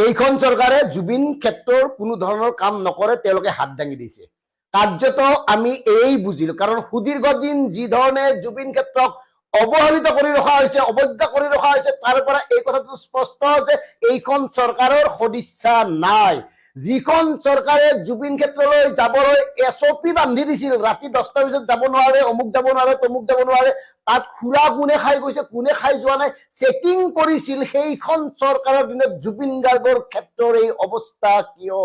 এইখন চৰকাৰে জুবিন ক্ষেত্ৰৰ কোনো ধৰণৰ কাম নকৰে, তেওঁলোকে হাত দাঙি দিছে। কাৰ্যত আমি এই বুজিলো, কাৰণ সুদীৰ্ঘ দিন যি ধৰণে জুবিন ক্ষেত্ৰক অৱহেলিত কৰি ৰখা হৈছে, অৱজ্ঞা কৰি ৰখা হৈছে, তাৰ পৰা এই কথাটো স্পষ্ট যে এইখন চৰকাৰৰ সদিচ্ছা নাই। যিখন চৰকাৰে জুবিন ক্ষেত্ৰলৈ যাবলৈ এছঅপি বান্ধি দিছিল, ৰাতি 10টাৰ পিছত যাব নোৱাৰে, অমুক যাব নোৱাৰে, তমুক যাব নোৱাৰে, তাত খুৰা কোনে খাই গৈছে, কোনে খাই যোৱা নাই, চেকিং কৰিছিল, সেইখন চৰকাৰৰ দিনত জুবিন গাৰ্গৰ ক্ষেত্ৰৰ এই অৱস্থা কিয়?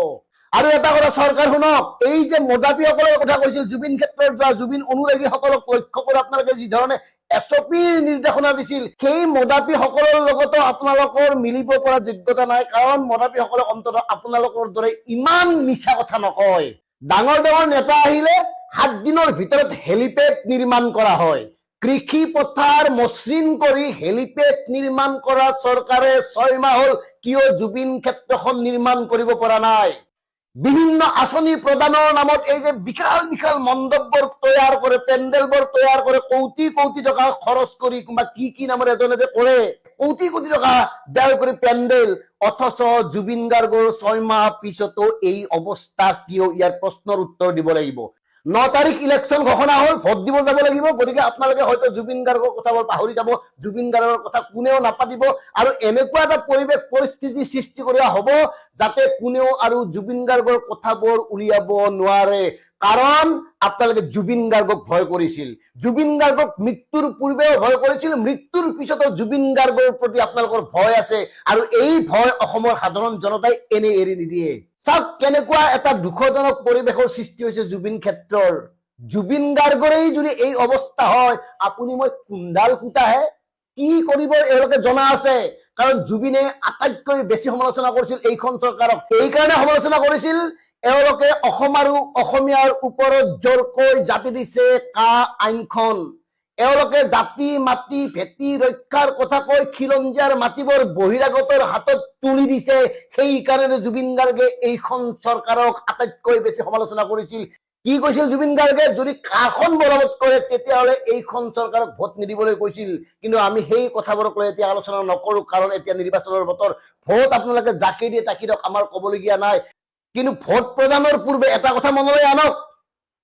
আৰু এটা কথা চৰকাৰ শুনক, এই যে মদাপীসকলৰ কথা কৈছিল, জুবিন ক্ষেত্ৰত যোৱা জুবিন অনুৰাগীসকলক লক্ষ্য কৰি আপোনালোকে যি ধৰণে এছঅপিৰ নিৰ্দেশনা দিছিল, সেই মদাপীসকলৰ লগতো আপোনালোকৰ মিলিব পৰা যোগ্যতা নাই, কাৰণ মদাপীসকলে অন্ততঃ আপোনালোকৰ দৰে ইমান মিছা কথা নকয়। ডাঙৰ ডাঙৰ নেতা আহিলে 7 দিনৰ ভিতৰত হেলিপেড নিৰ্মাণ কৰা হয়। কৃষি পথাৰ মসৃণ কৰি হেলিপেড নিৰ্মাণ কৰা চৰকাৰে 6 মাহ হল কিয় জুবিন ক্ষেত্ৰখন নিৰ্মাণ কৰিব পৰা নাই? বিভিন্ন আঁচনি প্ৰদানৰ নামত এই যে বিশাল বিশাল মণ্ডপবোৰ তৈয়াৰ কৰে, পেণ্ডেলবোৰ তৈয়াৰ কৰে, কোটি কোটি টকা খৰচ কৰি, কিংবা কি নামৰ এজনে যে কৰে, কোটি কোটি টকা ব্যয় কৰি পেণ্ডেল, অথচ জুবিন গাৰ্গৰ 6 মাহ পিছতো এই অৱস্থা কিয়? ইয়াৰ প্ৰশ্নৰ উত্তৰ দিব লাগিব। 9 তাৰিখ ইলেকশ্যন ঘোষণা হল, ভোট দিব যাব লাগিব, গতিকে আপোনালোকে হয়তো জুবিন গাৰ্গৰ কথাবোৰ পাহৰি যাব, জুবিন গাৰ্গৰ কথা কোনেও নাপাতিব, আৰু এনেকুৱা এটা পৰিৱেশ পৰিস্থিতি সৃষ্টি কৰা হ'ব যাতে কোনেও আৰু জুবিন গাৰ্গৰ কথাবোৰ উলিয়াব নোৱাৰে। কাৰণ আপোনালোকে জুবিন গাৰ্গক ভয় কৰিছিল, জুবিন গাৰ্গক মৃত্যুৰ পূৰ্বেও ভয় কৰিছিল, মৃত্যুৰ পিছতো জুবিন গাৰ্গৰ প্ৰতি আপোনালোকৰ ভয় আছে, আৰু এই ভয় অসমৰ সাধাৰণ জনতাই এনে এৰি নিদিয়ে। চাওক কেনেকুৱা এটা দুখজনক পৰিৱেশৰ সৃষ্টি হৈছে জুবিন ক্ষেত্ৰৰ। জুবিন গাৰ্গৰেই যদি এই অৱস্থা হয়, আপুনি মই কুণ্ডাল কুটাহে কি কৰিব এওঁলোকে জনা আছে। কাৰণ জুবিনে আটাইতকৈ বেছি সমালোচনা কৰিছিল এইখন চৰকাৰক, এইকাৰণে সমালোচনা কৰিছিল এওঁলোকে অসম আৰু অসমীয়াৰ ওপৰত জোৰকৈ জাপি দিছে কা আইনখন। এওঁলোকে জাতি মাটি ভেটি ৰক্ষাৰ কথা কৈ খিলঞ্জীয়াৰ মাটিবোৰ বহিৰাগতৰ হাতত তুলি দিছে, সেইকাৰণে জুবিন গাৰ্গে এইখন চৰকাৰক আটাইতকৈ বেছি সমালোচনা কৰিছিল। কি কৈছিল জুবিন গাৰ্গে? যদি কাখন বলবৎ কৰে তেতিয়াহ'লে এইখন চৰকাৰক ভোট নিদিবলৈ কৈছিল। কিন্তু আমি সেই কথাবোৰক লৈ এতিয়া আলোচনা নকৰো, কাৰণ এতিয়া নিৰ্বাচনৰ বতৰ, ভোট আপোনালোকে যাকে দিয়ে তাকে দিয়ক, আমাৰ ক'বলগীয়া নাই। কিন্তু ভোট প্ৰদানৰ পূৰ্বে এটা কথা মনলৈ আনক,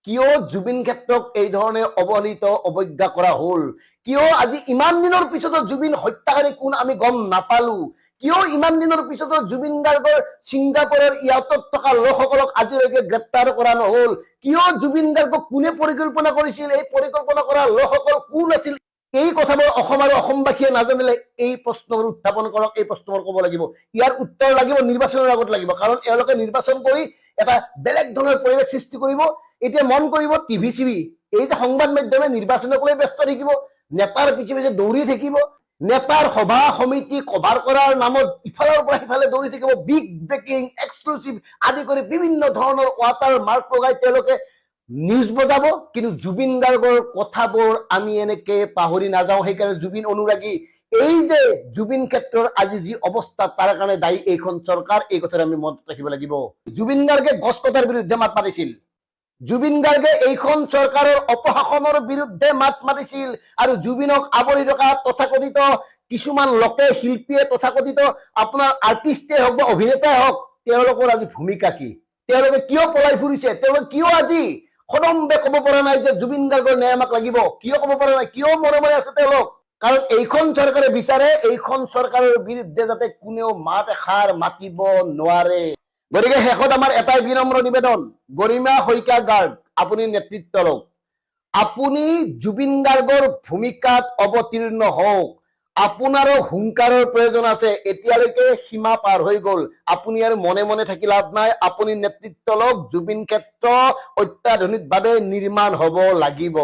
কিয় জুবিন ক্ষেত্ৰক এই ধৰণে অৱহেলিত অৱজ্ঞা কৰা হল? কিয় আজি ইমান দিনৰ পিছতো জুবিন হত্যাকাৰী কোন আমি গম নাপালো? কিয় ইমান দিনৰ পিছতো জুবিন গাৰ্গৰ ছিংগাপুৰৰ ইয়াতত থকা লোকসকলক আজিলৈকে গ্ৰেপ্তাৰ কৰা নহল? কিয় জুবিন গাৰ্গক কোনে পৰিকল্পনা কৰিছিল? এই পৰিকল্পনা কৰা লোকসকল কোন আছিল? এই কথাবোৰ অসম আৰু অসমবাসীয়ে নাজানিলে এই প্ৰশ্নবোৰ উত্থাপন কৰক, এই প্ৰশ্নবোৰ ক'ব লাগিব। ইয়াৰ উত্তৰ লাগিব নিৰ্বাচনৰ আগত লাগিব, কাৰণ এওঁলোকে নিৰ্বাচন কৰি এটা বেলেগ ধৰণৰ পৰিৱেশ সৃষ্টি কৰিব। এতিয়া মন কৰিব টিভি চিভি, এই যে সংবাদ মাধ্যমে নিৰ্বাচনক লৈ ব্যস্ত থাকিব, নেতাৰ পিছে পিছে দৌৰি থাকিব, নেতাৰ সভা সমিতি কভাৰ কৰাৰ নামত ইফালৰ পৰা সিফালে দৌৰি থাকিব, বিগ ব্ৰেকিং এক্সক্লুচিভ আদি কৰি বিভিন্ন ধৰণৰ ৱাটাৰ মাৰ্ক লগাই তেওঁলোকে নিউজ বজাব। কিন্তু জুবিন গাৰ্গৰ কথাবোৰ আমি এনেকে পাহৰি নাযাওঁ। সেইকাৰণে জুবিন অনুৰাগী, এই যে জুবিন ক্ষেত্ৰৰ আজি যি অৱস্থা, তাৰ কাৰণে দায়ী এইখন চৰকাৰ, এই কথাটো আমি মনত ৰাখিব লাগিব। জুবিন গাৰ্গে গছ কটাৰ বিৰুদ্ধে মাত মাতিছিল, জুবিন গাৰ্গে এইখন চৰকাৰৰ অপশাসনৰ বিৰুদ্ধে মাত মাতিছিল, আৰু জুবিনক আৱৰি থকা তথাকথিত কিছুমান লোকে, শিল্পীয়ে, তথাকথিত আপোনাৰ আৰ্টিষ্টে হওক বা অভিনেতাই হওক, তেওঁলোকৰ আজি ভূমিকা কি? তেওঁলোকে কিয় পলাই ফুৰিছে? তেওঁলোকে কিয় আজি সদম্বে ক'ব পৰা নাই যে জুবিন গাৰ্গৰ ন্যায় আমাক লাগিব? কিয় ক'ব পৰা নাই? কিয় মনে মনে আছে তেওঁলোক? কাৰণ এইখন চৰকাৰে বিচাৰে এইখন চৰকাৰৰ বিৰুদ্ধে যাতে কোনেও মাত এষাৰ মাতিব নোৱাৰে। গতিকে শেষত আমাৰ এটাই বিনম্ৰ নিবেদন, গৰিমা শইকীয়া গাৰ্গ, আপুনি নেতৃত্ব লওক, আপুনি জুবিন গাৰ্গৰ ভূমিকাত অৱতীৰ্ণ হওক। আপোনাৰো হুংকাৰৰ প্ৰয়োজন আছে, এতিয়ালৈকে সীমা পাৰ হৈ গল, আপুনি আৰু মনে মনে থাকি লাভ নাই, আপুনি নেতৃত্ব লওক। জুবিন ক্ষেত্ৰ অত্যাধুনিকভাৱে নিৰ্মাণ হব লাগিব,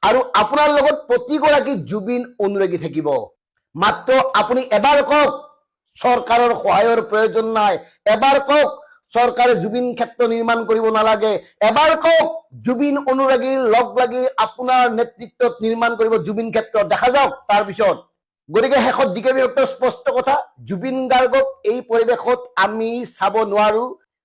আৰু আপোনাৰ লগত প্ৰতিগৰাকী জুবিন অনুৰাগী থাকিব। মাত্ৰ আপুনি এবাৰ কওক চৰকাৰৰ সহায়ৰ প্ৰয়োজন নাই, এবাৰ কওক চৰকাৰে জুবিন ক্ষেত্ৰ নিৰ্মাণ কৰিব নালাগে, এবাৰ কওক জুবিন অনুৰাগীৰ লগ লাগি আপোনাৰ নেতৃত্বত নিৰ্মাণ কৰিব জুবিন ক্ষেত্ৰ, দেখা যাওক তাৰ পিছত। গতিকে শেষত দিকে বিভক্তৰ স্পষ্ট কথা, জুবিন গাৰ্গক এই পৰিৱেশত আমি চাব নোৱাৰো।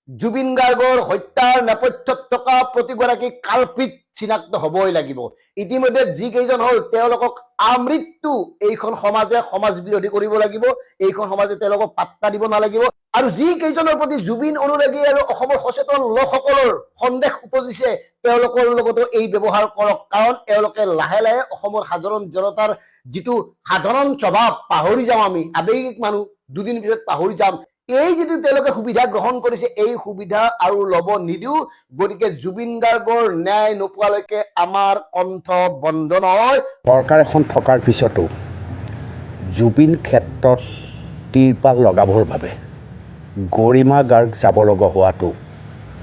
জুবিন গাৰ্গৰ হত্যাৰ নেপথ্যত থকা প্ৰতিগৰাকী কালপিত চিনাক্ত হ'বই লাগিব ইতিমধ্যে যিকেইজন হ'ল তেওঁলোকক আমৃত্যু এইখন সমাজে সমাজ বিৰোধী কৰিব লাগিব এইখন সমাজে তেওঁলোকক পাত্তা দিব নালাগিব আৰু যিকেইজনৰ প্ৰতি জুবিন অনুৰাগী আৰু অসমৰ সচেতন লোকসকলৰ সন্দেহ উপজিছে তেওঁলোকৰ লগতো এই ব্যৱহাৰ কৰক কাৰণ তেওঁলোকে লাহে লাহে অসমৰ সাধাৰণ জনতাৰ যিটো সাধাৰণ স্বভাৱ পাহৰি যাওঁ আমি আৱেগিক মানুহ দুদিন পিছত পাহৰি যাম এই যিটো তেওঁলোকে সুবিধা গ্ৰহণ কৰিছে এই সুবিধা আৰু ল'ব নিদিও গতিকে জুবিন গাৰ্গৰ ন্যায় নোপোৱালৈকে আমাৰ কণ্ঠ বন্ধ নহয় চৰকাৰ এখন থকাৰ পিছতো জুবিন ক্ষেত্ৰত তিৰপাল লগাবৰ বাবে গৰিমা গাৰ্গ যাব লগা হোৱাটো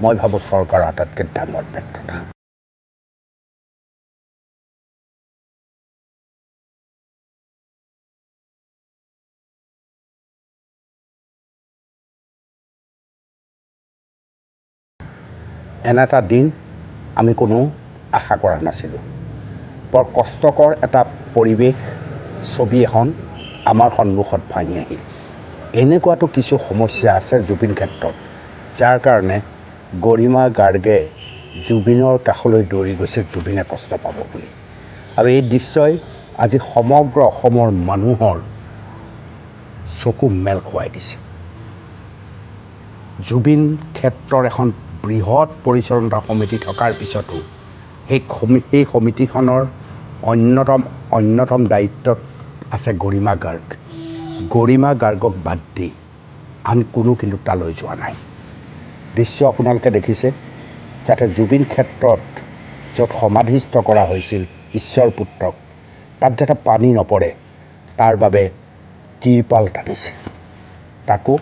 মই ভাবোঁ চৰকাৰৰ আটাইতকৈ ডাঙৰ ব্যৰ্থতা এনে এটা দিন আমি কোনো আশা কৰা নাছিলোঁ বৰ কষ্টকৰ এটা পৰিৱেশ ছবি এখন আমাৰ সন্মুখত ভাঙি আহিল এনেকুৱাতো কিছু সমস্যা আছে জুবিন ক্ষেত্ৰত যাৰ কাৰণে গৰিমা গাৰ্গে জুবিনৰ কাষলৈ দৌৰি গৈছে জুবিনে কষ্ট পাব বুলি আৰু এই দৃশ্যই আজি সমগ্ৰ অসমৰ মানুহৰ চকু মেল খুৱাই দিছে জুবিন ক্ষেত্ৰৰ এখন বৃহৎ পৰিচালনা সমিতি থকাৰ পিছতো সেই সমিতিখনৰ অন্যতম দায়িত্বত আছে গৰিমা গাৰ্গক বাদ দি আন কোনো কিন্তু তালৈ যোৱা নাই দৃশ্য আপোনালোকে দেখিছে যাতে জুবিন ক্ষেত্ৰত য'ত সমাধিস্থ কৰা হৈছিল ঈশ্বৰ পুত্ৰক তাত যাতে পানী নপৰে তাৰ বাবে তিৰপাল টানিছে তাকো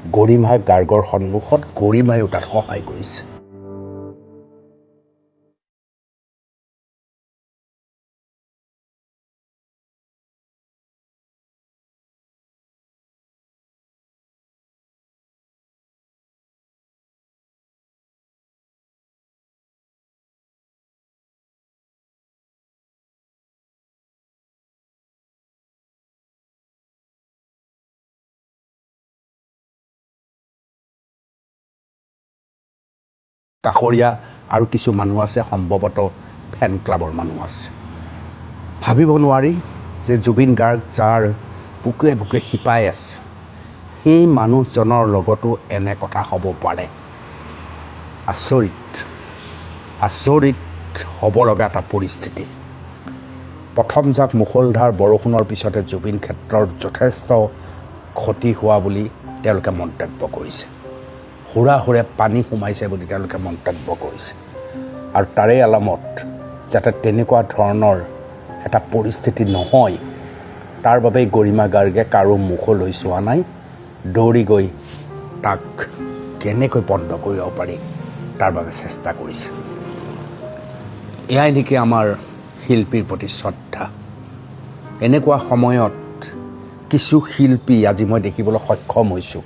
গৰিমা গাৰ্গৰ সন্মুখত গৰিমায়ো তাত সহায় কৰিছে কাষৰীয়া আৰু কিছু মানুহ আছে সম্ভৱতঃ ফেন ক্লাবৰ মানুহ আছে ভাবিব নোৱাৰি যে জুবিন গাৰ্গ যাৰ বুকুৱে বুকুৱে শিপাই আছে সেই মানুহজনৰ লগতো এনে কথা হ'ব পাৰে আচৰিত হ'ব লগা এটা পৰিস্থিতি প্ৰথম জাক মুষলধাৰ বৰষুণৰ পিছতে জুবিন ক্ষেত্ৰৰ যথেষ্ট ক্ষতি হোৱা বুলি তেওঁলোকে মন্তব্য কৰিছে হুৰে পানী সোমাইছে বুলি তেওঁলোকে মন্তব্য কৰিছে আৰু তাৰে আলামত যাতে তেনেকুৱা ধৰণৰ এটা পৰিস্থিতি নহয় তাৰ বাবে গৰিমা গাৰ্গে কাৰো মুখলৈ চোৱা নাই দৌৰি গৈ তাক কেনেকৈ বন্ধ কৰিব পাৰি তাৰ বাবে চেষ্টা কৰিছে এয়াই নেকি আমাৰ শিল্পীৰ প্ৰতি শ্ৰদ্ধা এনেকুৱা সময়ত কিছু শিল্পী আজি মই দেখিবলৈ সক্ষম হৈছোঁ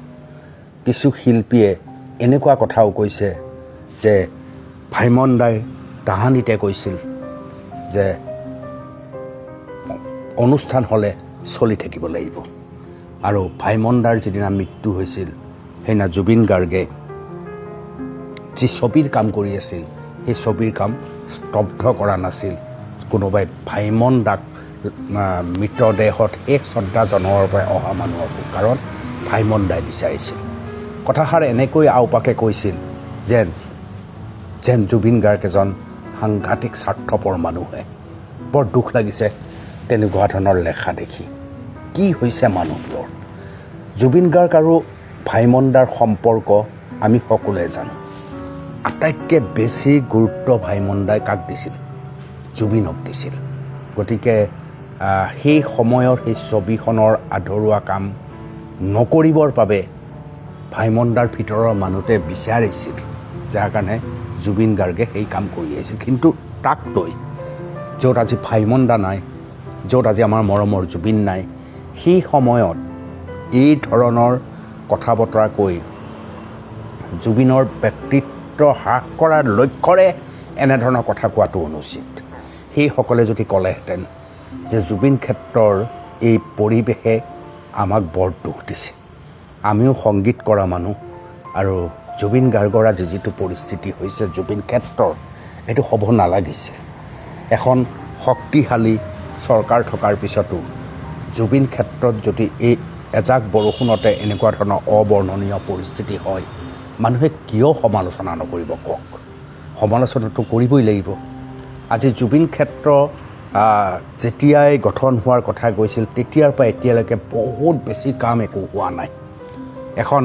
কিছু শিল্পীয়ে এনেকুৱা কথাও কৈছে যে ভাইমন দাই তাহানিতে কৈছিল যে অনুষ্ঠান হ'লে চলি থাকিব লাগিব আৰু ভাইমন দাৰ যিদিনা মৃত্যু হৈছিল সেইদিনা জুবিন গাৰ্গে যি ছবিৰ কাম কৰি আছিল সেই ছবিৰ কাম স্তব্ধ কৰা নাছিল কোনোবাই ভাইমন দাক মৃতদেহত শেষ শ্ৰদ্ধা জনোৱাৰ পৰা অহা মানুহকো কাৰণ ভাইমন দাই বিচাৰিছিল কথাষাৰ এনেকৈ আওপাকে কৈছিল যেন জুবিন গাৰ্গ এজন সাংঘাতিক স্বাৰ্থপৰ মানুহে বৰ দুখ লাগিছে তেনেকুৱা ধৰণৰ লেখা দেখি কি হৈছে মানুহবোৰৰ জুবিন গাৰ্গ আৰু ভাইমন দাৰ সম্পৰ্ক আমি সকলোৱে জানো আটাইতকৈ বেছি গুৰুত্ব ভাইমন দাই কাক দিছিল জুবিনক দিছিল গতিকে সেই সময়ৰ সেই ছবিখনৰ আধৰুৱা কাম নকৰিবৰ বাবে ভাইমন দাৰ ভিতৰৰ মানুহতে বিচাৰিছিল যাৰ কাৰণে জুবিন গাৰ্গে সেই কাম কৰি আহিছিল কিন্তু তাক লৈ য'ত আজি ভাইমন দা নাই য'ত আজি আমাৰ মৰমৰ জুবিন নাই সেই সময়ত এই ধৰণৰ কথা বতৰা কৈ জুবিনৰ ব্যক্তিত্ব হ্ৰাস কৰাৰ লক্ষ্যৰে এনেধৰণৰ কথা কোৱাটো অনুচিত সেইসকলে যদি ক'লেহেঁতেন যে জুবিন ক্ষেত্ৰৰ এই পৰিৱেশে আমাক বৰ দুখ দিছে আমিও সংগীত কৰা মানুহ আৰু জুবিন গাৰ্গৰ আজি যিটো পৰিস্থিতি হৈছে জুবিন ক্ষেত্ৰৰ এইটো হ'ব নালাগিছিল। এখন শক্তিশালী চৰকাৰ থকাৰ পিছতো জুবিন ক্ষেত্ৰত যদি এই এজাক বৰষুণতে এনেকুৱা ধৰণৰ অবৰ্ণনীয় পৰিস্থিতি হয়, মানুহে কিয় সমালোচনা নকৰিব কওক? সমালোচনাটো কৰিবই লাগিব। আজি জুবিন ক্ষেত্ৰ যেতিয়াই গঠন হোৱাৰ কথা কৈছিল, তেতিয়াৰ পৰা এতিয়ালৈকে বহুত বেছি কাম একো হোৱা নাই। এখন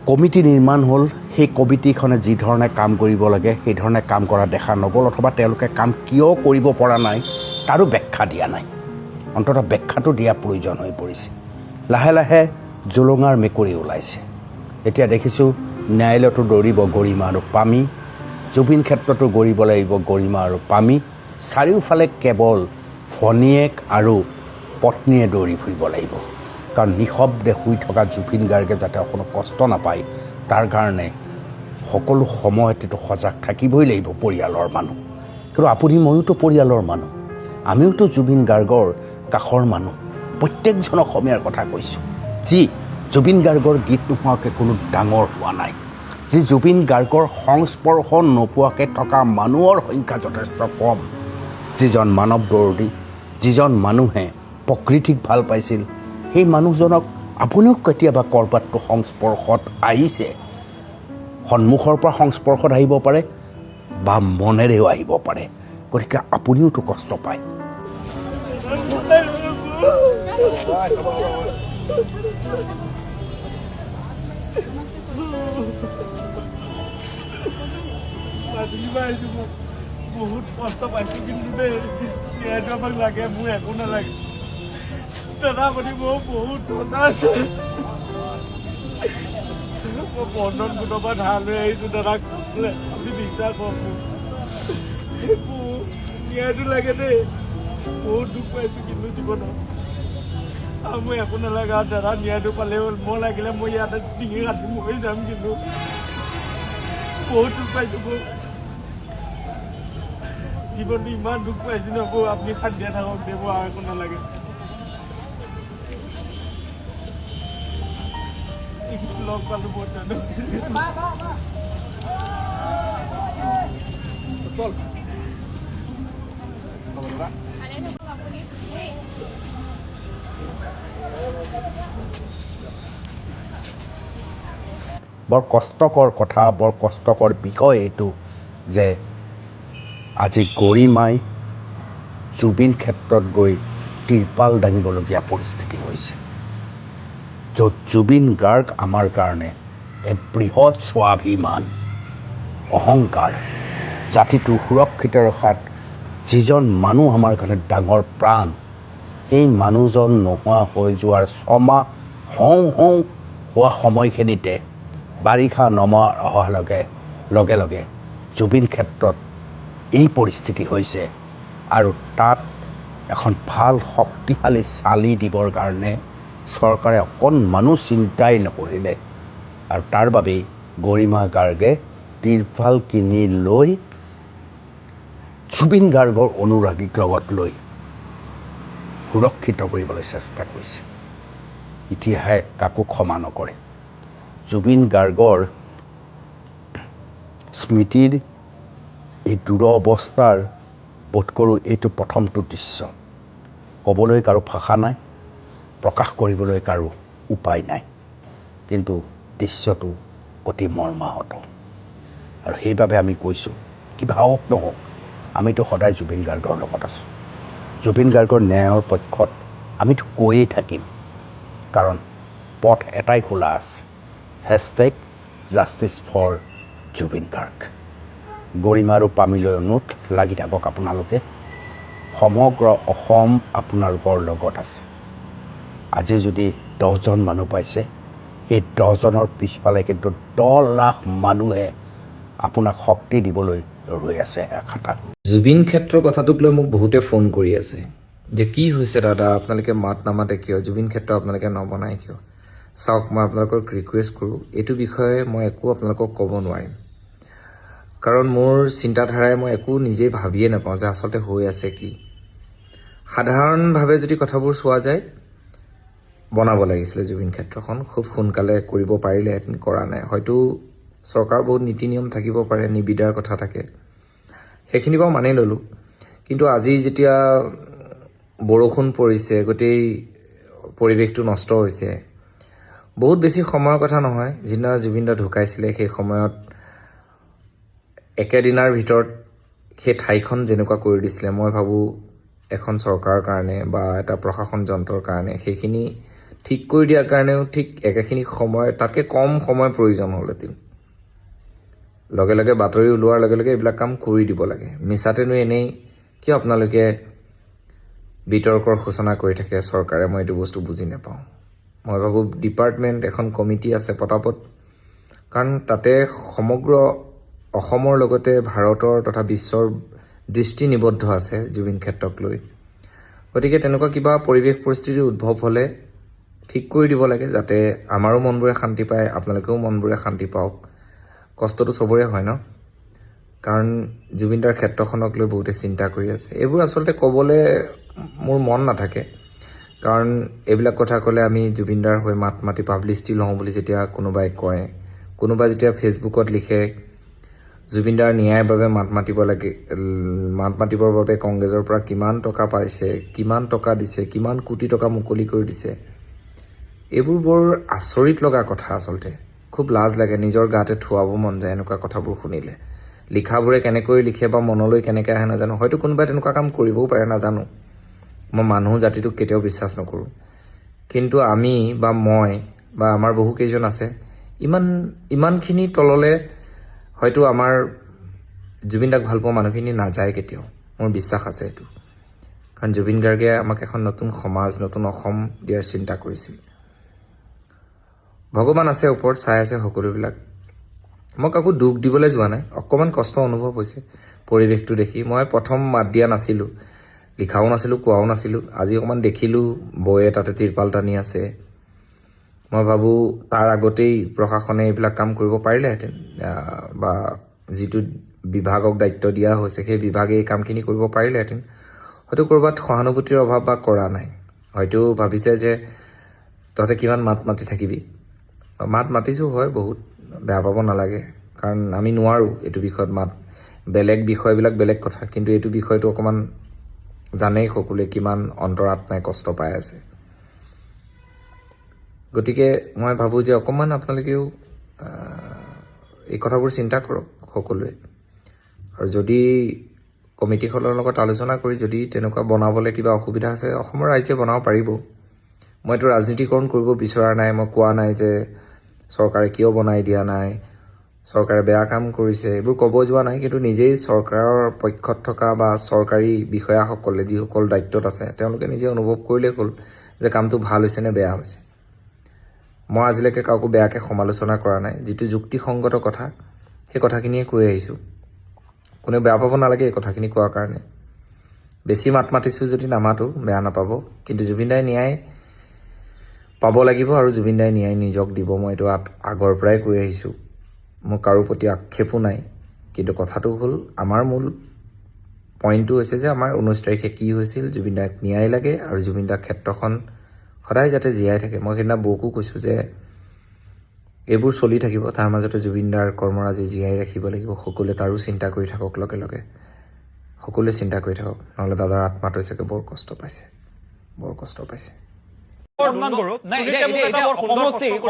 কমিটি নিৰ্মাণ হ'ল, সেই কমিটিখনে যি ধৰণে কাম কৰিব লাগে সেই ধৰণে কাম কৰা দেখা নগ'ল, অথবা তেওঁলোকে কাম কিয় কৰিব পৰা নাই তাৰো ব্যাখ্যা দিয়া নাই। অন্ততঃ ব্যাখ্যাটো দিয়া প্ৰয়োজন হৈ পৰিছে। লাহে লাহে জোলঙাৰ মেকুৰী ওলাইছে। এতিয়া দেখিছোঁ ন্যায়ালয়তো দৌৰিব গৰিমা আৰু পামী, জুবিন ক্ষেত্ৰতো দৌৰিব লাগিব গৰিমা আৰু পামী। চাৰিওফালে কেৱল ভনীয়েক আৰু পত্নীয়ে দৌৰি ফুৰিব লাগিব। কাৰণ নিঃশব্দে শুই থকা জুবিন গাৰ্গে যাতে কোনো কষ্ট নাপায় তাৰ কাৰণে সকলো সময়তেতো সজাগ থাকিবই লাগিব পৰিয়ালৰ মানুহ। কিন্তু আপুনি ময়োতো পৰিয়ালৰ মানুহ, আমিওতো জুবিন গাৰ্গৰ কাষৰ মানুহ। প্ৰত্যেকজন অসমীয়াৰ কথা কৈছোঁ, যি জুবিন গাৰ্গৰ গীত নোহোৱাকৈ কোনো ডাঙৰ হোৱা নাই, যি জুবিন গাৰ্গৰ সংস্পৰ্শ নোপোৱাকৈ থকা মানুহৰ সংখ্যা যথেষ্ট কম। যিজন মানৱ দৰদী, যিজন মানুহে প্ৰকৃতিক ভাল পাইছিল, সেই মানুহজনক আপুনিও কেতিয়াবা ক'ৰবাততো সংস্পৰ্শত আহিছে। সন্মুখৰ পৰা সংস্পৰ্শত আহিব পাৰে বা মনেৰেও আহিব পাৰে। গতিকে আপুনিওতো কষ্ট পায়। বহুত কষ্ট পাইছোঁ, কিন্তু দেই যিহেতু আমাক লাগে, মোৰ একো নালাগে। দাদা আপুনি মোৰ বহুত কথা আছে। মই বন্ধন গোটৰ পৰা ধাৰ লৈ আহিছোঁ দাদাক, আপুনি বিশ্বাস কৰক। মোৰ ন্যায়টো লাগে দেই, বহুত দুখ পাইছোঁ কিন্তু জীৱনত। আৰু মই একো নালাগে, আৰু দাদা ন্যায়টো পালে হ'ল। মই লাগিলে মই ইয়াতে ডিঙি কাটি মৰি যাম, কিন্তু বহুত দুখ পাইছোঁ। মোৰ জীৱনটো ইমান দুখ পাইছোঁ ন, আপুনি শান্তিয়ে থাকক দে, মোৰ আৰু একো নালাগে। লগ পালোঁ বহুত বৰ কষ্টকৰ কথা, বৰ কষ্টকৰ বিষয় এইটো যে আজি গৰিমাই জুবিন ক্ষেত্ৰত গৈ তিৰপাল দাঙিবলগীয়া পৰিস্থিতি হৈছে, য'ত জুবিন গাৰ্গ আমাৰ কাৰণে এক বৃহৎ স্বাভিমান, অহংকাৰ। জাতিটো সুৰক্ষিত ৰখাত যিজন মানুহ আমাৰ কাৰণে ডাঙৰ প্ৰাণ, সেই মানুহজন নোহোৱা হৈ যোৱাৰ ছমাহ হওঁ হওঁ হোৱা সময়খিনিতে বাৰিষা নমাৰ অহাৰ লগে লগে জুবিন ক্ষেত্ৰত এই পৰিস্থিতি হৈছে। আৰু তাত এখন ভাল শক্তিশালী চালি দিবৰ কাৰণে চৰকাৰে অকণমানো চিন্তাই নকৰিলে। আৰু তাৰ বাবেই গৰিমা গাৰ্গে তিৰপাল কিনি লৈ জুবিন গাৰ্গৰ অনুৰাগীক লগত লৈ সুৰক্ষিত কৰিবলৈ চেষ্টা কৰিছে। ইতিহাসে কাকো ক্ষমা নকৰে। জুবিন গাৰ্গৰ স্মৃতিৰ এই দুৰৱস্থাৰ বোধ কৰোঁ এইটো প্ৰথমটো দৃশ্য। ক'বলৈ কাৰো ভাষা নাই, প্ৰকাশ কৰিবলৈ কাৰো উপায় নাই, কিন্তু দৃশ্যটো অতি মৰ্মাহত। আৰু সেইবাবে আমি কৈছোঁ, কিবা হওক নহওক, আমিতো সদায় জুবিন গাৰ্গৰ লগত আছোঁ। জুবিন গাৰ্গৰ ন্যায়ৰ পক্ষত আমিতো কৈয়ে থাকিম, কাৰণ পথ এটাই খোলা আছে, #জাষ্টিছ ফৰ জুবিন গাৰ্গ। গৰিমা আৰু পামীলৈ অনুৰোধ, লাগি থাকক আপোনালোকে। সমগ্ৰ অসম আপোনালোকৰ লগত আছে। আজি যদি 10জন মানুহ পাইছে, সেই 10জনৰ পিছফালে কিন্তু 10 লাখ মানুহে আপোনাক শক্তি দিবলৈ ৰৈ আছে এখাটা। জুবিন ক্ষেত্ৰৰ কথাটোক লৈ মোক বহুতে ফোন কৰি আছে যে কি হৈছে দাদা, আপোনালোকে মাত নামাতে কিয়, জুবিন ক্ষেত্ৰ আপোনালোকে নবনায় কিয়? চাওক, মই আপোনালোকক ৰিকুৱেষ্ট কৰোঁ, এইটো বিষয়ে মই একো আপোনালোকক ক'ব নোৱাৰিম, কাৰণ মোৰ চিন্তাধাৰাই মই একো নিজেই ভাবিয়ে নাপাওঁ যে আচলতে হৈ আছে কি। সাধাৰণভাৱে যদি কথাবোৰ চোৱা যায়, বনাব লাগিছিলে জুবিন ক্ষেত্ৰখন, খুব সোনকালে কৰিব পাৰিলেহেঁতেন, কৰা নাই। হয়তো চৰকাৰৰ বহুত নীতি নিয়ম থাকিব পাৰে, নিবিদাৰ কথা থাকে, সেইখিনি বাৰু মানি ল'লোঁ। কিন্তু আজি যেতিয়া বৰষুণ পৰিছে, গোটেই পৰিৱেশটো নষ্ট হৈছে, বহুত বেছি সময়ৰ কথা নহয়। যিদিনা জুবিন দা ঢুকাইছিলে সেই সময়ত একেদিনাৰ ভিতৰত সেই ঠাইখন যেনেকুৱা কৰি দিছিলে, মই ভাবোঁ এখন চৰকাৰৰ কাৰণে বা এটা প্ৰশাসন যন্ত্ৰৰ কাৰণে সেইখিনি ঠিক কৰি দিয়াৰ কাৰণেও ঠিক একেখিনি সময়, তাতকৈ কম সময় প্ৰয়োজন হ'লহেঁতেন। লগে লগে বাতৰি ওলোৱাৰ লগে লগে এইবিলাক কাম কৰি দিব লাগে। মিছাতেনো এনেই কিয় আপোনালোকে বিতৰ্কৰ সূচনা কৰি থাকে চৰকাৰে, মই এইটো বস্তু বুজি নাপাওঁ। মই ভাবোঁ ডিপাৰ্টমেণ্ট, এখন কমিটি আছে পটাপট, কাৰণ তাতে সমগ্ৰ অসমৰ লগতে ভাৰতৰ তথা বিশ্বৰ দৃষ্টি নিবদ্ধ আছে জুবিন ক্ষেত্ৰক লৈ। গতিকে তেনেকুৱা কিবা পৰিৱেশ পৰিস্থিতি উদ্ভৱ হ'লে ঠিক কৰি দিব লাগে, যাতে আমাৰো মনবোৰে শান্তি পায়, আপোনালোকেও মনবোৰে শান্তি পাওক। কষ্টটো চবৰে হয় ন, কাৰণ জুবিন দাৰ ক্ষেত্ৰখনক লৈ বহুতে চিন্তা কৰি আছে। এইবোৰ আচলতে ক'বলৈ মোৰ মন নাথাকে, কাৰণ এইবিলাক কথা ক'লে আমি জুবিন দাৰ হৈ মাত মাতি পাব্লিচিটি লওঁ বুলি যেতিয়া কোনোবাই কয়, কোনোবাই যেতিয়া ফেচবুকত লিখে জুবিন দাৰ ন্যায়ৰ বাবে মাত মাতিবৰ বাবে কংগ্ৰেছৰ পৰা কিমান টকা পাইছে, কিমান টকা দিছে, কিমান কোটি টকা মুকলি কৰি দিছে, এইবোৰ বৰ আচৰিত লগা কথা। আচলতে খুব লাজ লাগে, নিজৰ গাতে থোৱাব মন যায় এনেকুৱা কথাবোৰ শুনিলে। লিখাবোৰে কেনেকৈ লিখে বা মনলৈ কেনেকৈ আহে নাজানো, হয়তো কোনোবাই তেনেকুৱা কাম কৰিবও পাৰে, নাজানো। মই মানুহ জাতিটোক কেতিয়াও বিশ্বাস নকৰোঁ, কিন্তু আমি বা মই বা আমাৰ বহুকেইজন আছে, ইমানখিনি তললৈ হয়তো আমাৰ জুবিন দাক ভাল পোৱা মানুহখিনি নাযায় কেতিয়াও। মোৰ বিশ্বাস আছে এইটো, কাৰণ জুবিন গাৰ্গে আমাক এখন নতুন সমাজ, নতুন অসম দিয়াৰ চিন্তা কৰিছিল। ভগৱান আছে ওপৰত, চাই আছে সকলোবিলাক। মই কাকো দুখ দিবলৈ যোৱা নাই, অকণমান কষ্ট অনুভৱ হৈছে পৰিৱেশটো দেখি। মই প্ৰথম মাত দিয়া নাছিলোঁ, লিখাও নাছিলোঁ, কোৱাও নাছিলোঁ। আজি অকণমান দেখিলোঁ বৌয়ে তাতে তিৰপাল টানি আছে। মই ভাবোঁ তাৰ আগতেই প্ৰশাসনে এইবিলাক কাম কৰিব পাৰিলেহেঁতেন, বা যিটো বিভাগক দায়িত্ব দিয়া হৈছে সেই বিভাগে এই কামখিনি কৰিব পাৰিলেহেঁতেন। হয়তো ক'ৰবাত সহানুভূতিৰ অভাৱ বা কৰা নাই, হয়তো ভাবিছে যে তহঁতে কিমান মাত মাতি থাকিবি। মাত মাতিছোঁ হয়, বহুত বেয়া পাব নালাগে, কাৰণ আমি নোৱাৰোঁ এইটো বিষয়ত মাত। বেলেগ বিষয়বিলাক বেলেগ কথা, কিন্তু এইটো বিষয়টো অকণমান জানেই সকলোৱে কিমান অন্তৰাত্মাই কষ্ট পাই আছে। গতিকে মই ভাবোঁ যে অকণমান আপোনালোকেও এই কথাবোৰ চিন্তা কৰক সকলোৱে, আৰু যদি কমিটিখনৰ লগত আলোচনা কৰি যদি তেনেকুৱা বনাবলৈ কিবা অসুবিধা আছে, অসমৰ ৰাইজে বনাব পাৰিব। মইতো ৰাজনীতিকৰণ কৰিব বিচৰা নাই, মই কোৱা নাই যে চৰকাৰে কিয় বনাই দিয়া নাই, চৰকাৰে বেয়া কাম কৰিছে, এইবোৰ ক'ব যোৱা নাই। কিন্তু নিজেই চৰকাৰৰ পক্ষত থকা বা চৰকাৰী বিষয়াসকলে যিসকল দায়িত্বত আছে তেওঁলোকে নিজে অনুভৱ কৰিলেই হ'ল যে কামটো ভাল হৈছে নে বেয়া হৈছে। মই আজিলৈকে কাকো বেয়াকৈ সমালোচনা কৰা নাই, যিটো যুক্তিসংগত কথা সেই কথাখিনিয়ে কৈ আহিছোঁ। কোনেও বেয়া পাব নালাগে এই কথাখিনি কোৱাৰ কাৰণে। বেছি মাত মাতিছোঁ যদি নামাতো, বেয়া নাপাব, কিন্তু জুবিন দাই ন্যায় পাব লাগিব আৰু জুবিন দাই ন্যায় নিজক দিব। মই এইটো আগৰ পৰাই কৈ আহিছোঁ, মোৰ কাৰো প্ৰতি আক্ষেপো নাই। কিন্তু কথাটো হ'ল, আমাৰ মূল পইণ্টটো হৈছে যে আমাৰ 19 তাৰিখে কি হৈছিল, জুবিন দাক ন্যায় লাগে আৰু জুবিন দাৰ ক্ষেত্ৰখন সদায় যাতে জীয়াই থাকে। মই সেইদিনা বৌকো কৈছোঁ যে এইবোৰ চলি থাকিব, তাৰ মাজতে জুবিন দাৰ কৰ্মৰাজি জীয়াই ৰাখিব লাগিব। সকলোৱে তাৰো চিন্তা কৰি থাকক, লগে লগে সকলোৱে চিন্তা কৰি থাকক, নহ'লে দাদাৰ আত্মাটোৱে চাগে বৰ কষ্ট পাইছে। সন্মান কৰো নাই,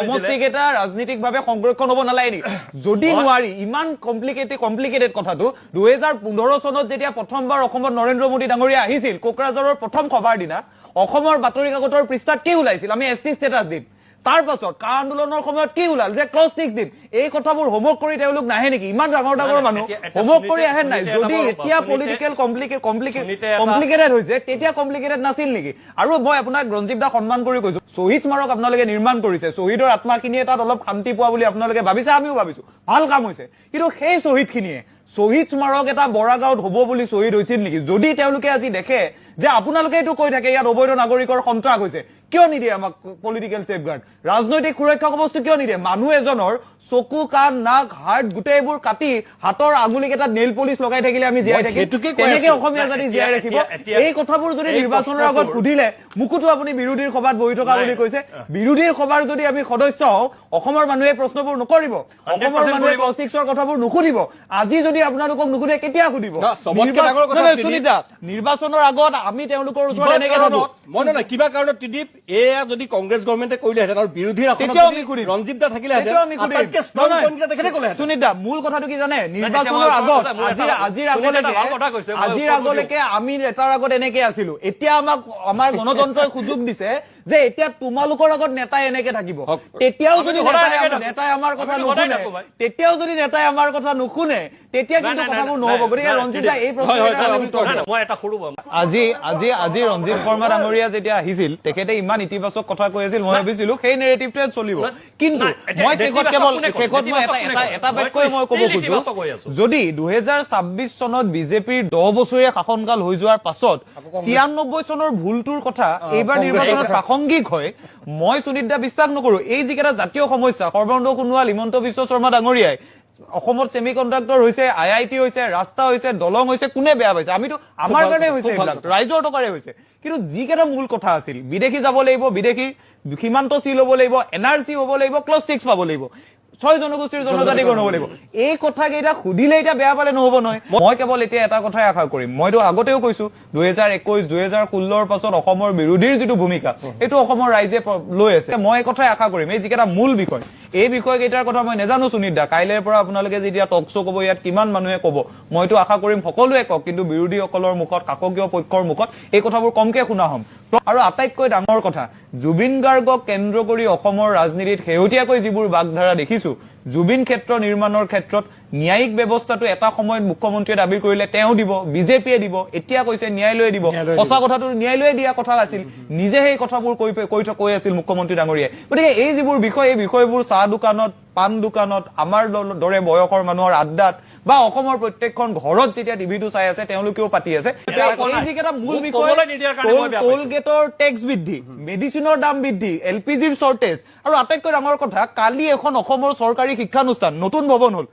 সমষ্টিক এটা ৰাজনীতিকভাৱে সংৰক্ষণ হ'ব নালাগে নেকি? যদি নোৱাৰি, ইমান কমপ্লিকেটেড কথাটো 2015 চনত যেতিয়া প্ৰথমবাৰ অসমত নৰেন্দ্ৰ মোদী ডাঙৰীয়া আহিছিল, কোকৰাঝাৰৰ প্ৰথম সভাৰ দিনা অসমৰ বাতৰি কাকতৰ পৃষ্ঠাত কি ওলাইছিল? আমি ST ষ্টেটাছ দিম। তাৰ পাছত কা আন্দোলনৰ সময়ত কি ওলাল যে ক্লজ 6 দিম। এই কথাবোৰ হোমৱৰ্ক কৰি তেওঁলোক নাহে নেকি? ইমান ডাঙৰ মানুহ হোমৱৰ্ক কৰি আহে নাই? যদি এতিয়া পলিটিকেল কমপ্লিকেটেড হৈছে, তেতিয়া কমপ্লিকেটেড নাছিল নেকি? আৰু মই আপোনাক ৰঞ্জীৱ দা সন্মান কৰি কৈছো, শ্বহীদ স্মাৰক আপোনালোকে নিৰ্মাণ কৰিছে, শ্বহীদৰ আত্মাখিনিয়ে তাত অলপ শান্তি পোৱা বুলি আপোনালোকে ভাবিছে, আমিও ভাবিছো, ভাল কাম হৈছে। কিন্তু সেই শ্বহীদখিনিয়ে শ্বহীদ স্মাৰক এটা বৰাগাঁৱত হ'ব বুলি শ্বহীদ হৈছিল নেকি? যদি তেওঁলোকে আজি দেখে যে আপোনালোকে এইটো কৈ থাকে ইয়াত অবৈধ নাগৰিকৰ সন্ত্ৰাস হৈছে, কিয় নিদিয়ে আমাক পলিটিকেল ছেফগাৰ্ড ৰাজনৈতিক সুৰক্ষা বস্তু কিয় নিদিয়ে মানুহ এজনৰ চকু কাণ নাক হাৰ্ট গোটেইবোৰ কাটি হাতৰ আঙুলিকেইটাত নেইল পলিচ লগাই থাকিলে আমি জীয়াই থাকিম তেনেকে অসমীয়া জাতি জীয়াই ৰাখিব এই কথাবোৰ যদি নিৰ্বাচনৰ আগত সুধিলে মুকুতো আপুনি বিৰোধীৰ সভাত বহি থকা বুলি কৈছে বিৰোধীৰ সভাৰ যদি আমি সদস্য হওঁ অসমৰ মানুহে প্ৰশ্নবোৰ নকৰিব অসমৰ মানুহে ক্লছিক্সৰ কথাবোৰ নুসুধিব আজি যদি আপোনালোকক নুসুধে কেতিয়া সুধিব নিৰ্বাচনৰ আগত আমি তেওঁলোকৰ ওচৰত এনেকে থাকো মই নহয় কিবা কাৰণত ত্ৰিদীপ এয়া যদি কংগ্ৰেছ গভৰ্ণমেণ্টে কৰিলেহেঁতেন আৰু বিৰোধীৰ ৰঞ্জিত দা থাকিলেহেঁতেন সুনীতা মূল কথাটো কি জানে নিৰ্বাচনৰ আগত আজিৰ আগলৈকে আমি নেতাৰ আগত এনেকে আছিলো এতিয়া আমাক আমাৰ গণতন্ত্ৰই সুযোগ দিছে যে এতিয়া তোমালোকৰ আগত নেতাই এনেকে থাকিব তেতিয়াও যদি নেতাই আমাৰ কথা নুশুনে তেতিয়া কিন্তু কথাবোৰ নহব গতিকে ৰঞ্জিত এই আজি ৰঞ্জিত শৰ্মা ডাঙৰীয়া যেতিয়া আহিছিল তেখেতে ইমান ইতিবাচক কথা কৈ আছিল মই ভাবিছিলো সেই নেৰেটিভটোৱে চলিব কিন্তু মই শেষত এটা বাক্যই মই ক'ব খুজো যদি 2026 চনত বিজেপিৰ 10 বছৰীয়া শাসনকাল হৈ যোৱাৰ পাছত 96 চনৰ ভুলটোৰ কথা এইবাৰ নিৰ্বাচনত প্ৰাসংগিক হয় মই সুনীতা বিশ্বাস নকৰো এই যিকেইটা জাতীয় সমস্যা সৰ্বানন্দ সোণোৱাল হিমন্ত বিশ্ব শৰ্মা ডাঙৰীয়াই অসমত সেমি কণ্ডাক্টৰ হৈছে IIT হৈছে ৰাস্তা হৈছে দলং হৈছে কোনে বেয়া পাইছে আমিতো আমাৰ কাৰণে হৈছে এইবিলাক ৰাইজৰ টকাৰে হৈছে কিন্তু যিকেইটা মূল কথা আছিল বিদেশী যাব লাগিব বিদেশী সীমান্ত চিল হ'ব লাগিব NRC হ'ব লাগিব ক্লজ 6 পাব লাগিব 6 জনগোষ্ঠীৰ জনজাতি গণ হ'ব লাগিব এই কথাকেইটা সুধিলে এতিয়া বেয়া পালে নহ'ব নহয় মই কেৱল এতিয়া এটা কথাই আশা কৰিম মইতো আগতেও কৈছো 2021 2016ৰ পাছত অসমৰ বিৰোধীৰ যিটো ভূমিকা এইটো অসমৰ ৰাইজে লৈ আছে মই এই কথাই আশা কৰিম এই যিকেইটা মূল বিষয় এই বিষয়কেইটাৰ কথা মই নেজানো সুনীতা কাইলৈৰ পৰা আপোনালোকে যেতিয়া টক শ্ব' ক'ব ইয়াত কিমান মানুহে ক'ব মইতো আশা কৰিম সকলোৱে কওক কিন্তু বিৰোধীসকলৰ মুখত কাককীয় পক্ষৰ মুখত এই কথাবোৰ কমকে শুনা হ'ম আৰু আটাইতকৈ ডাঙৰ কথা জুবিন গাৰ্গক কেন্দ্ৰ কৰি অসমৰ ৰাজনীতিত শেহতীয়াকৈ যিবোৰ বাগধাৰা দেখিছো জুবিন ক্ষেত্ৰ নিৰ্মাণৰ ক্ষেত্ৰত ন্যায়িক ব্যৱস্থাটো এটা সময়ত মুখ্যমন্ত্ৰীয়ে দাবী কৰিলে তেওঁ দিব বিজেপিয়ে দিব এতিয়া কৈছে ন্যায়ালয়ে দিব সঁচা কথাটো ন্যায়ালয়ে দিয়া কথা আছিল নিজে সেই কথাবোৰ কৈ আছিল মুখ্যমন্ত্ৰী ডাঙৰীয়াই গতিকে এই যিবোৰ বিষয় এই বিষয়বোৰ চাহ দোকানত পাণ দোকানত আমাৰ দৰে বয়সৰ মানুহৰ আড্ডাত বা অসমৰ প্ৰত্যেকখন ঘৰত যেতিয়া টিভিটো চাই আছে তেওঁলোকেও পাতি আছে এই যিকেইটা মূল বিষয় টোল গেটৰ টেক্স বৃদ্ধি মেডিচিনৰ দাম বৃদ্ধি LPGৰ শ্বৰ্টেজ আৰু আটাইতকৈ ডাঙৰ কথা কালি এখন অসমৰ চৰকাৰী শিক্ষানুষ্ঠান নতুন ভৱন হ'ল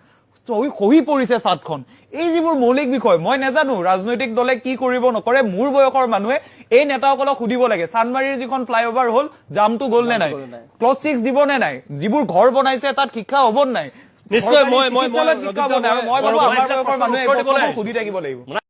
খহি পৰিছে ছাদখন এই যিবোৰ মৌলিক বিষয় মই নাজানো ৰাজনৈতিক দলে কি কৰিব নকৰে মোৰ বয়সৰ মানুহে এই নেতাসকলক সুধিব লাগে চানমাৰীৰ যিখন ফ্লাইঅভাৰ হ'ল জামটো গ'ল নে নাই ক্লজ 6 দিব নে নাই যিবোৰ ঘৰ বনাইছে তাত শিক্ষা হ'ব নাই নিশ্চয় মই মই ভাবো আমাৰ বয়সৰ মানুহে সুধি থাকিব লাগিব